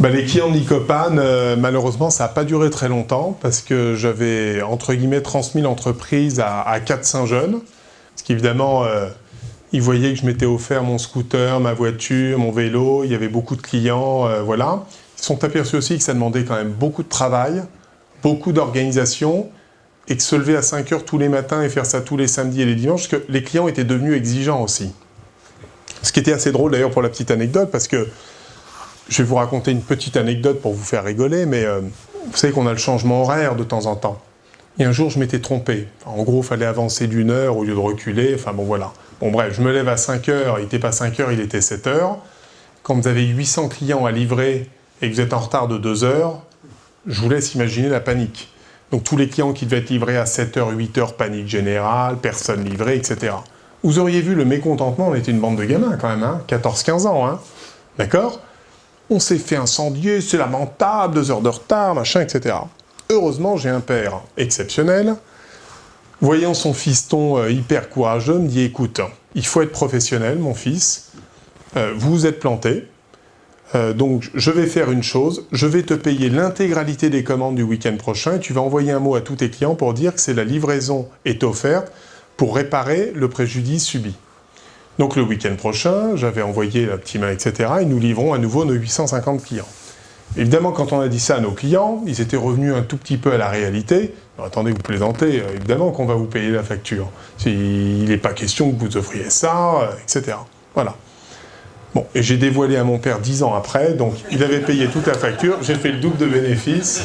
Les clients de Licopan, malheureusement, ça n'a pas duré très longtemps parce que j'avais, entre guillemets, transmis l'entreprise à 4-5 jeunes. Parce qu'évidemment, ils voyaient que je m'étais offert mon scooter, ma voiture, mon vélo. Il y avait beaucoup de clients, voilà. Ils se sont aperçus aussi que ça demandait quand même beaucoup de travail, beaucoup d'organisation et que se lever à 5 heures tous les matins et faire ça tous les samedis et les dimanches, parce que les clients étaient devenus exigeants aussi. Ce qui était assez drôle d'ailleurs pour la petite anecdote, parce que je vais vous raconter une petite anecdote pour vous faire rigoler, mais vous savez qu'on a le changement horaire de temps en temps. Et un jour, je m'étais trompé. En gros, il fallait avancer d'1 heure au lieu de reculer. Enfin bon, voilà. Bon bref, je me lève à 5 heures, il n'était pas 5 heures, il était 7 heures. Quand vous avez 800 clients à livrer et que vous êtes en retard de 2 heures, je vous laisse imaginer la panique. Donc tous les clients qui devaient être livrés à 7 heures, 8 heures, panique générale, personne livrée, etc. Vous auriez vu le mécontentement, on était une bande de gamins quand même, hein, 14-15 ans, hein, d'accord ? On s'est fait incendier, c'est lamentable, 2 heures de retard, machin, etc. Heureusement, j'ai un père exceptionnel. Voyant son fiston hyper courageux, me dit « Écoute, il faut être professionnel, mon fils. Vous vous êtes planté. Donc, je vais faire une chose. Je vais te payer l'intégralité des commandes du week-end prochain et tu vas envoyer un mot à tous tes clients pour dire que la livraison est offerte pour réparer le préjudice subi. » Donc le week-end prochain, j'avais envoyé la petite main, etc. et nous livrons à nouveau nos 850 clients. Évidemment, quand on a dit ça à nos clients, ils étaient revenus un tout petit peu à la réalité. Alors, attendez, vous plaisantez, évidemment qu'on va vous payer la facture. Il n'est pas question que vous offriez ça, etc. Voilà. Bon, et j'ai dévoilé à mon père 10 ans après, donc il avait payé toute la facture, j'ai fait le double de bénéfice.